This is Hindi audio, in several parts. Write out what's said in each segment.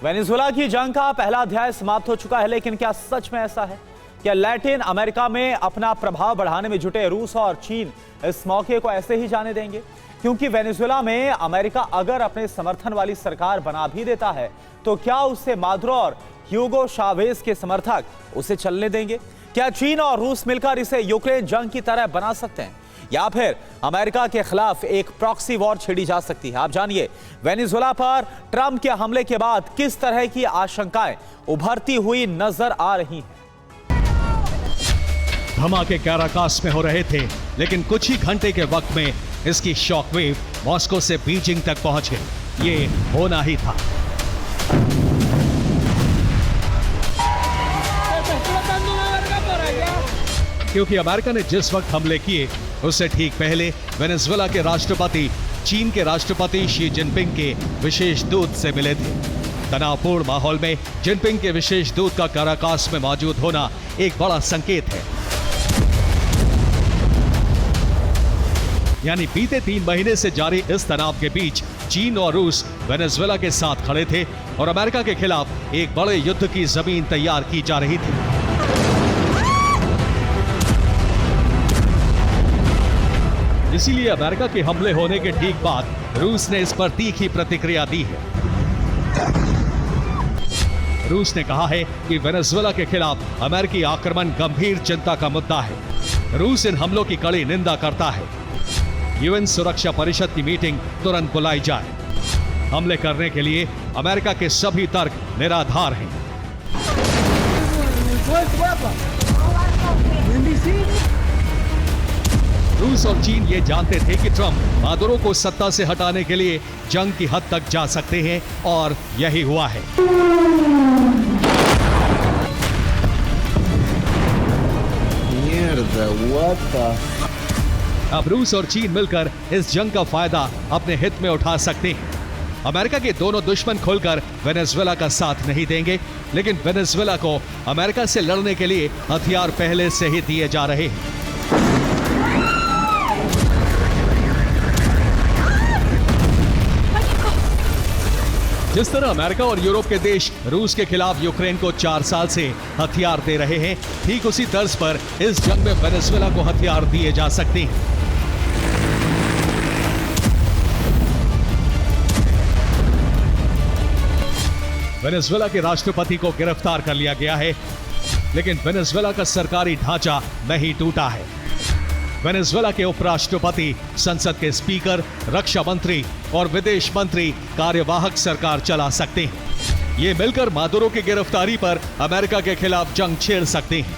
वेनेजुएला की जंग का पहला अध्याय समाप्त हो चुका है, लेकिन क्या सच में ऐसा है? क्या लैटिन अमेरिका में अपना प्रभाव बढ़ाने में जुटे रूस और चीन इस मौके को ऐसे ही जाने देंगे? क्योंकि वेनेजुएला में अमेरिका अगर अपने समर्थन वाली सरकार बना भी देता है, तो क्या उससे मादुरो और ह्यूगो चावेज के समर्थक उसे चलने देंगे? क्या चीन और रूस मिलकर इसे यूक्रेन जंग की तरह बना सकते हैं, या फिर अमेरिका के खिलाफ एक प्रॉक्सी वॉर छेड़ी जा सकती है? आप जानिए, वेनेजुएला पर ट्रंप के हमले के बाद किस तरह की आशंकाएं उभरती हुई नजर आ रही हैं। धमाके कैराकास में हो रहे थे, लेकिन कुछ ही घंटे के वक्त में इसकी शॉकवेव मॉस्को से बीजिंग तक पहुंचे। ये होना ही था। क्योंकि अमेरिका ने जिस वक्त हमले किए, उससे ठीक पहले वेनेजुएला के राष्ट्रपति चीन के राष्ट्रपति शी जिनपिंग के विशेष दूत से मिले थे। तनावपूर्ण माहौल में जिनपिंग के विशेष दूत का कैराकास में मौजूद होना एक बड़ा संकेत है। यानी बीते 3 महीने से जारी इस तनाव के बीच चीन और रूस वेनेजुएला के साथ खड़े थे और अमेरिका के खिलाफ एक बड़े युद्ध की जमीन तैयार की जा रही थी। इसीलिए अमेरिका के हमले होने के ठीक बाद रूस ने इस पर तीखी प्रतिक्रिया दी है। रूस ने कहा है कि वेनेजुएला के खिलाफ अमेरिकी आक्रमण गंभीर चिंता का मुद्दा है। रूस इन हमलों की कड़ी निंदा करता है। यूएन सुरक्षा परिषद की मीटिंग तुरंत बुलाई जाए। हमले करने के लिए अमेरिका के सभी तर्क निराधार हैं। रूस और चीन ये जानते थे कि ट्रंप मादुरो को सत्ता से हटाने के लिए जंग की हद तक जा सकते हैं, और यही हुआ है। अब रूस और चीन मिलकर इस जंग का फायदा अपने हित में उठा सकते हैं। अमेरिका के दोनों दुश्मन खुलकर वेनेजुएला का साथ नहीं देंगे, लेकिन वेनेजुएला को अमेरिका से लड़ने के लिए हथियार पहले से ही दिए जा रहे हैं। जिस तरह अमेरिका और यूरोप के देश रूस के खिलाफ यूक्रेन को 4 साल से हथियार दे रहे हैं, ठीक उसी तर्ज पर इस जंग में वेनेजुएला को हथियार दिए जा सकते हैं। वेनेजुएला के राष्ट्रपति को गिरफ्तार कर लिया गया है, लेकिन वेनेजुएला का सरकारी ढांचा नहीं टूटा है। वेनेजुएला के उपराष्ट्रपति, संसद के स्पीकर, रक्षा मंत्री और विदेश मंत्री कार्यवाहक सरकार चला सकते हैं। ये मिलकर मादुरो की गिरफ्तारी पर अमेरिका के खिलाफ जंग छेड़ सकते हैं।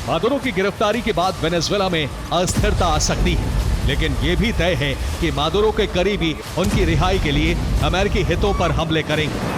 मादुरो की गिरफ्तारी के बाद वेनेजुएला में अस्थिरता आ सकती है, लेकिन यह भी तय है कि मादुरो के करीबी उनकी रिहाई के लिए अमेरिकी हितों पर हमले करेंगे।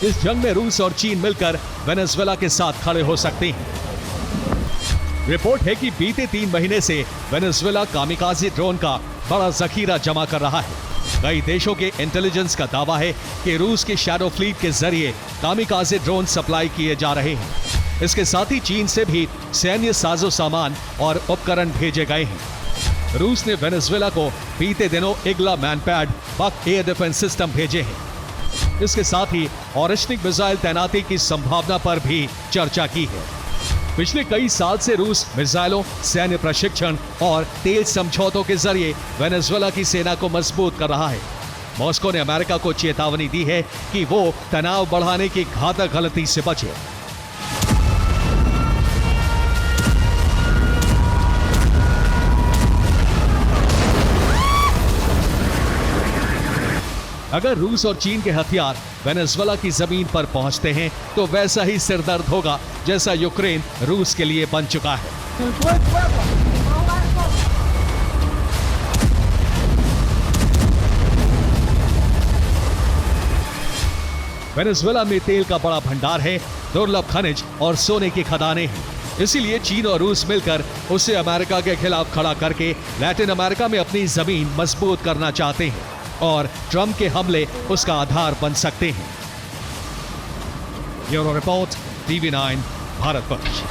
इस जंग में रूस और चीन मिलकर वेनेजुएला के साथ खड़े हो सकते हैं। रिपोर्ट है कि बीते 3 महीने से वेनेजुएला कामिकाज़े ड्रोन का बड़ा जखीरा जमा कर रहा है। कई देशों के इंटेलिजेंस का दावा है कि रूस के शैडो फ्लीट के जरिए कामिकाज़े ड्रोन सप्लाई किए जा रहे हैं। इसके साथ ही चीन से भी सैन्य साजो सामान और उपकरण भेजे गए हैं। रूस ने वेनेजुएला को बीते दिनों इग्ला मैनपैड बक एयर डिफेंस सिस्टम भेजे हैं। इसके साथ ही ऑरिस्टिक मिसाइल तैनाती की संभावना पर भी चर्चा की है। पिछले कई साल से रूस मिसाइलों, सैन्य प्रशिक्षण और तेल समझौतों के जरिए वेनेजुएला की सेना को मजबूत कर रहा है। मॉस्को ने अमेरिका को चेतावनी दी है कि वो तनाव बढ़ाने की घातक गलती से बचे। अगर रूस और चीन के हथियार वेनेजुएला की जमीन पर पहुंचते हैं, तो वैसा ही सिरदर्द होगा जैसा यूक्रेन रूस के लिए बन चुका है। वेनेजुएला में तेल का बड़ा भंडार है, दुर्लभ खनिज और सोने की खदानें हैं। इसीलिए चीन और रूस मिलकर उसे अमेरिका के खिलाफ खड़ा करके लैटिन अमेरिका में अपनी जमीन मजबूत करना चाहते हैं, और ट्रंप के हमले उसका आधार बन सकते हैं। Bureau report, TV9 Bharatvarsh.